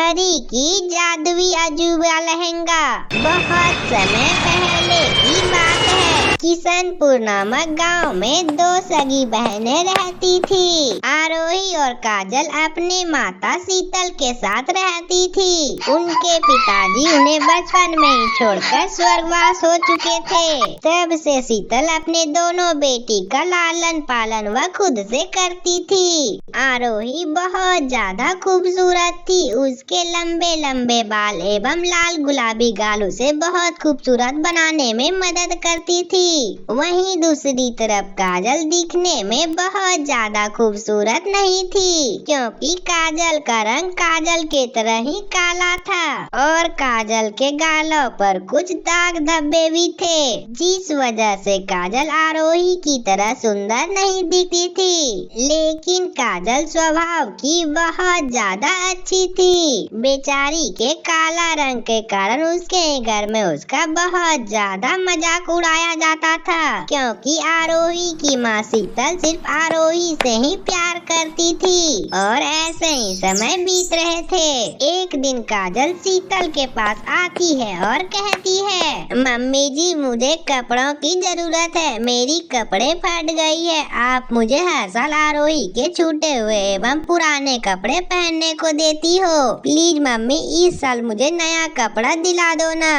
परी की जादुई अजूबा लहंगा। बहुत समय पहले की बात है। किशनपुर नामक गांव में दो सगी बहनें रहती थी। आरोही और काजल अपने माता शीतल के साथ रहती थी। उनके पिताजी उन्हें बचपन में ही छोड़कर स्वर्गवास हो चुके थे। तब से शीतल अपने दोनों बेटी का लालन पालन वह खुद से करती थी। आरोही बहुत ज्यादा खूबसूरत थी। उसके लंबे लंबे बाल एवं लाल गुलाबी गाल उसे बहुत खूबसूरत बनाने में मदद करती थी। वहीं दूसरी तरफ काजल दिखने में बहुत ज्यादा खूबसूरत नहीं थी, क्योंकि काजल का रंग काजल के तरह ही काला था और काजल के गालों पर कुछ दाग धब्बे भी थे, जिस वजह से काजल आरोही की तरह सुंदर नहीं दिखती थी। लेकिन काजल स्वभाव की बहुत ज्यादा अच्छी थी। बेचारी के काला रंग के कारण उसके घर में उसका बहुत ज्यादा मजाक उड़ाया जाता था, क्योंकि आरोही की माँ शीतल सिर्फ आरोही से ही प्यार करती थी। और ऐसे ही समय बीत रहे थे। एक दिन काजल शीतल के पास आती है और कहती है, मम्मी जी मुझे कपड़ों की जरूरत है, मेरी कपड़े फट गई है। आप मुझे हर साल आरोही के छूटे हुए एवं पुराने कपड़े पहनने को देती हो। प्लीज मम्मी इस साल मुझे नया कपड़ा दिला दो ना।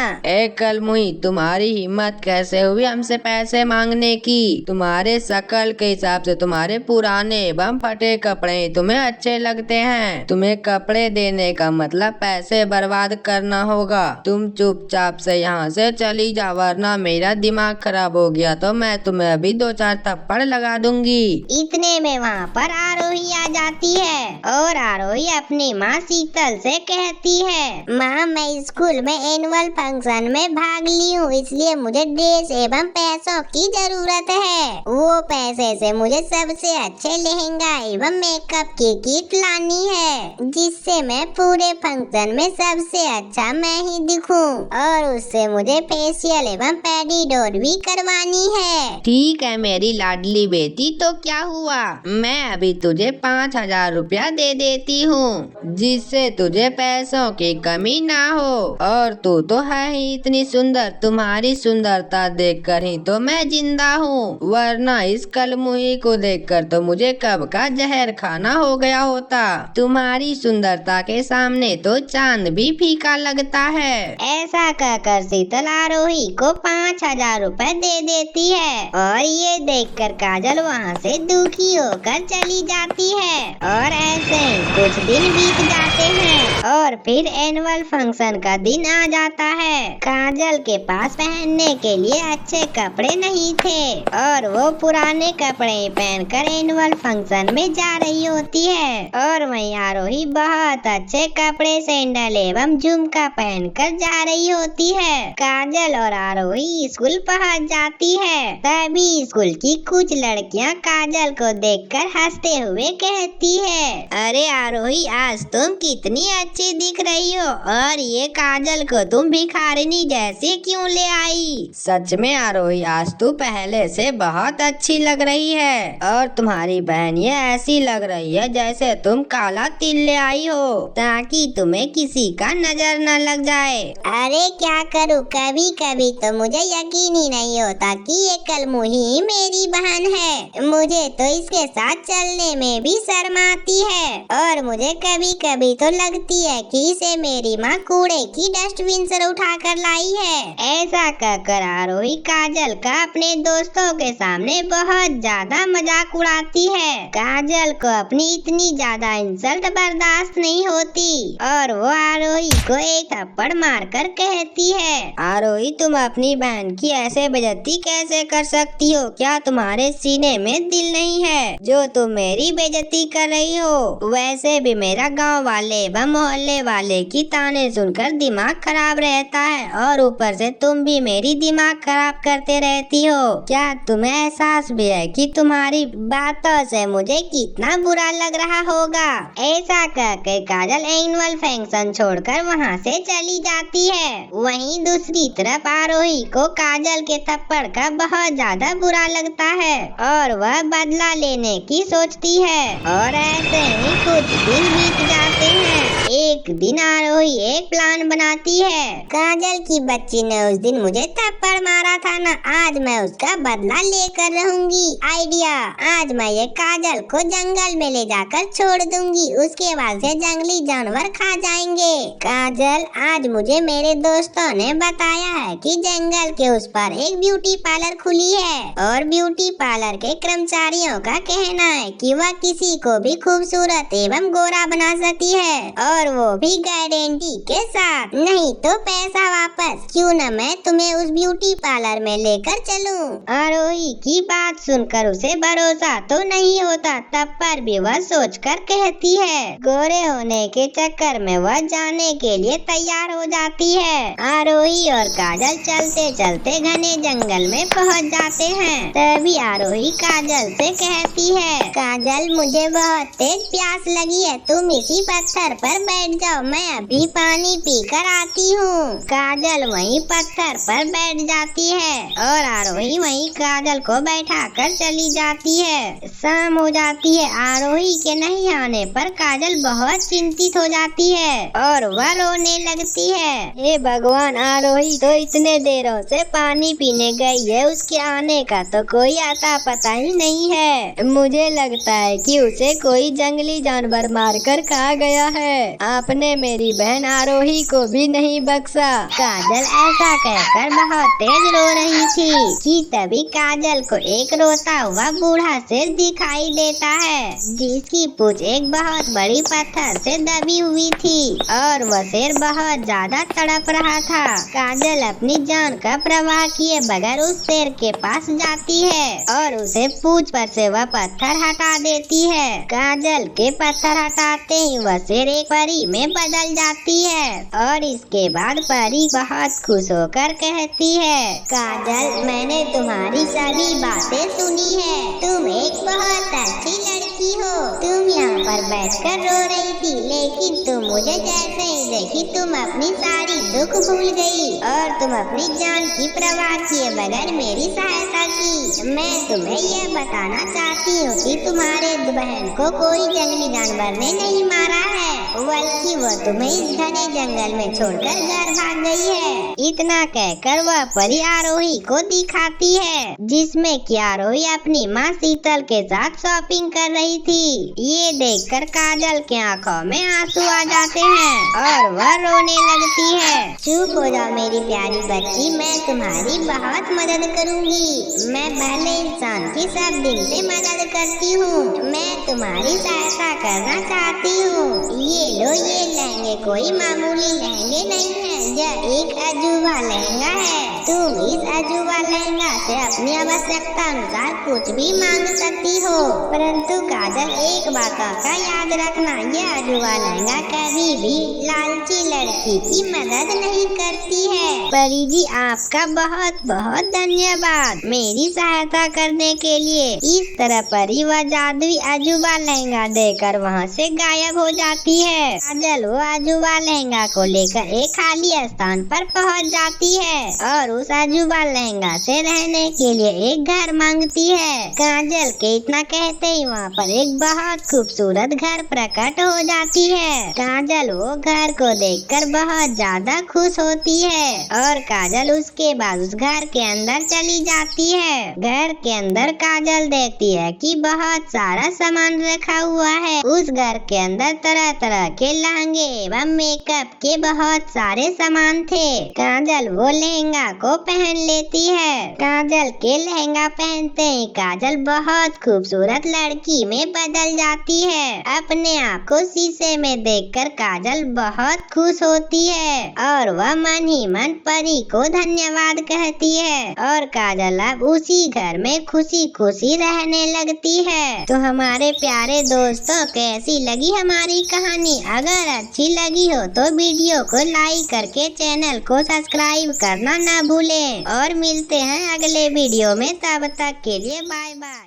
कल मुही तुम्हारी हिम्मत कैसे हुई हमसे पैसे मांगने की? तुम्हारे शकल के हिसाब से तुम्हारे पुराने एवं फटे कपड़े तुम्हें अच्छे लगते हैं। तुम्हें कपड़े देने का मतलब पैसे बर्बाद करना होगा। तुम चुपचाप से यहाँ से चली जाओ, वरना मेरा दिमाग खराब हो गया तो मैं तुम्हें अभी 2-4 थप्पड़ लगा दूंगी। इतने में वहाँ पर आरोही आ जाती है और आरोही अपनी माँ शीतल से कहती है, माँ मैं स्कूल में एनुअल फंक्शन में भाग ली हूँ, इसलिए मुझे ड्रेस एवं पैसों की जरूरत है। वो पैसे से मुझे सबसे अच्छे लहंगा एवं मेकअप की किट लानी है, जिससे मैं पूरे फंक्शन में सबसे अच्छा मैं ही दिखूं। और उससे मुझे फेशियल एवं पेडिक्योर भी करवानी है। ठीक है मेरी लाडली बेटी, तो क्या हुआ, मैं अभी तुझे 5,000 रुपया दे देती हूँ, जिससे तुझे पैसों की कमी ना हो। और तू तो है ही इतनी सुंदर, तुम्हारी सुंदरता देखकर ही तो मैं जिंदा हूँ, वरना इस कलमुही को देखकर तो मुझे कब का जहर खाना हो गया होता। तुम्हारी सुंदरता के सामने तो चांद भी फीका लगता है। ऐसा कहकर शीतल आरोही को 5,000 रुपए दे देती है और ये देखकर काजल वहाँ से दुखी होकर चली जाती है। और ऐसे ही कुछ दिन बीत जाते हैं और फिर एनुअल फंक्शन का दिन आ जाता है। काजल के पास पहनने के लिए अच्छे कपड़े नहीं थे और वो पुराने कपड़े पहनकर एनुअल फंक्शन में जा रही होती है। और वहीं आरोही बहुत अच्छे कपड़े, सैंडल एवं झुमका पहनकर जा रही होती है। काजल और आरोही स्कूल पहुंच जाती है। तभी स्कूल की कुछ लड़कियां काजल को देखकर हंसते हुए कहती है, अरे आरोही आज तुम कितनी अच्छी दिख रही हो, और ये काजल को तुम भिखारिनी जैसी क्यों ले आई? सच में आरोही आज तू पहले से बहुत अच्छी लग रही है, और तुम्हारी बहन ये ऐसी लग रही है जैसे तुम काला तिल ले आई हो, ताकि तुम्हें किसी का नजर न लग जाए। अरे क्या करूँ, कभी कभी तो मुझे यकीन ही नहीं होता कि ये कलमुही मेरी बहन है। मुझे तो इसके साथ चलने में भी शर्म आती है और मुझे कभी कभी तो लगती है कि इसे मेरी माँ कूड़े की डस्टबिन से उठा कर लाई है। ऐसा कहकर आरोही काजल का अपने दोस्तों के सामने बहुत ज्यादा मजाक उड़ाती है। काजल को अपनी इतनी ज्यादा इंसल्ट बर्दाश्त नहीं होती और वो आरोही को एक थप्पड़ मारकर कहती है, आरोही तुम अपनी बहन की ऐसे बेइज्जती कैसे कर सकती हो? क्या तुम्हारे सीने में दिल नहीं है जो तुम मेरी बेइज्जती कर रही हो? वैसे भी मेरा गांव वाले व मोहल्ले वाले की ताने सुनकर दिमाग खराब रहता है और ऊपर से तुम भी मेरी दिमाग खराब करते रहती हो। क्या तुम्हें एहसास भी है कि तुम्हारी बातों से मुझे कितना बुरा लग रहा होगा? ऐसा कहकर काजल एनुअल फंक्शन छोड़कर वहाँ से चली जाती है। वहीं दूसरी तरफ आरोही को काजल के थप्पड़ का बहुत ज्यादा बुरा लगता है और वह बदला लेने की सोचती है। और ऐसे ही कुछ दिन बीत जाते हैं। एक एक दिन आरोही एक प्लान बनाती है। काजल की बच्ची ने उस दिन मुझे थप्पड़ मारा था ना, आज मैं उसका बदला लेकर रहूंगी। आइडिया, आज मैं ये काजल को जंगल में ले जाकर छोड़ दूंगी, उसके बाद से जंगली जानवर खा जाएंगे। काजल, आज मुझे मेरे दोस्तों ने बताया है कि जंगल के उस पर एक ब्यूटी पार्लर खुली है और ब्यूटी पार्लर के कर्मचारियों का कहना है कि वह किसी को भी खूबसूरत एवं गोरा बना सकती है, और वो भी गारंटी के साथ। नहीं तो पैसा वापस। क्यों न मैं तुम्हें उस ब्यूटी पार्लर में लेकर चलूं। आरोही की बात सुनकर उसे भरोसा तो नहीं होता, तब पर भी वह सोचकर कहती है। गोरे होने के चक्कर में वह जाने के लिए तैयार हो जाती है। आरोही और काजल चलते चलते घने जंगल में पहुंच जाते हैं। तभी आरोही काजल से कहती है, काजल मुझे बहुत तेज प्यास लगी है, तुम इसी पत्थर पर बैठ जाओ, मैं अभी पानी पीकर आती हूँ। काजल वहीं पत्थर पर बैठ जाती है और आरोही वहीं काजल को बैठाकर चली जाती है। शाम हो जाती है। आरोही के नहीं आने पर काजल बहुत चिंतित हो जाती है और वह रोने लगती है। हे भगवान, आरोही तो इतने देरों से पानी पीने गई है, उसके आने का तो कोई आता पता ही नहीं है। मुझे लगता है कि उसे कोई जंगली जानवर मारकर खा गया है। आपने मेरी बहन आरोही को भी नहीं बख्शा। काजल ऐसा कहकर बहुत तेज रो रही थी कि तभी काजल को एक रोता हुआ बूढ़ा शेर दिखाई देता है, जिसकी पूंछ एक बहुत बड़ी पत्थर से दबी हुई थी और वह शेर बहुत ज्यादा तड़प रहा था। काजल अपनी जान का परवाह किए बगैर उस शेर के पास जाती है और उसे पूंछ पर से वह पत्थर हटा देती है। काजल के पत्थर हटाते ही वह शेर एक परी में बदल जाती है और इसके बाद परी बहुत खुश होकर कहती है, काजल मैंने तुम्हारी सभी बातें सुनी है, तुम एक बहुत अच्छी लड़की हो। तुम यहाँ पर बैठकर रो रही थी, लेकिन तुम मुझे जैसे ही देखी तुम अपनी सारी दुख भूल गई और तुम अपनी जान की परवाह किए बगैर मेरी सहायता की। मैं तुम्हें यह बताना चाहती हूँ कि तुम्हारे बहन को कोई जंगली जानवर ने नहीं मारा है, बल्कि वो तुम्हें इस घने जंगल में छोड़कर घर भाग गई है। इतना कहकर वह परी आरोही को दिखाती है, जिसमें कि आरोही अपनी माँ शीतल के साथ शॉपिंग कर रही थी। ये देखकर काजल के आंखों में आंसू आ जाते हैं और वह रोने लगती है। चुप हो जाओ मेरी प्यारी बच्ची, मैं तुम्हारी बहुत मदद करूंगी। मैं भले इंसान की सब दिल से मदद करती हूँ, मैं तुम्हारी सहायता करना चाहती हूँ। ये लो, ये लहंगे कोई मामूली लहंगे नहीं है, यह एक अजूबा लहंगा है। तुम इस अजूबा लहंगा से अपनी आवश्यकता अनुसार कुछ भी मांग सकती हो, परंतु काजल एक बात का याद रखना, यह अजूबा लहंगा कभी भी लालची लड़की की मदद नहीं करती है। परी जी, आपका बहुत बहुत धन्यवाद मेरी सहायता करने के लिए। इस तरह परी वह जादुई अजूबा लहंगा देकर वहाँ से गायब हो जाती है। काजल वो अजूबा लहंगा को लेकर एक खाली स्थान पर पहुँच जाती है और उस अजूबा लहंगा से रहने के लिए एक घर मांगती है। काजल के इतना कहते ही वहाँ पर एक बहुत खूबसूरत घर प्रकट हो जाती है। काजल वो घर को देखकर बहुत ज्यादा खुश होती है और काजल उसके बाद उस घर के अंदर चली जाती है। घर के अंदर काजल देखती है कि बहुत सारा सामान रखा हुआ है। उस घर के अंदर तरह तरह के लहंगे एवं मेकअप के बहुत सारे सामान थे। काजल वो लहंगा को पहन लेती है। काजल के लहंगा पहनते ही काजल बहुत खूबसूरत लड़की में बदल जाती है। अपने आप को शीशे में देखकर काजल बहुत खुश होती है और वह मन ही मन परी को धन्यवाद कहती है और काजल अब उसी घर में खुशी खुशी रहने लगती है। तो हमारे प्यारे दोस्तों, कैसी लगी हमारी कहानी? अगर अच्छी लगी हो तो वीडियो को लाइक करके चैनल को सब्सक्राइब करना ना भूलें और मिलते हैं अगले वीडियो में। तब तक के लिए बाय बाय।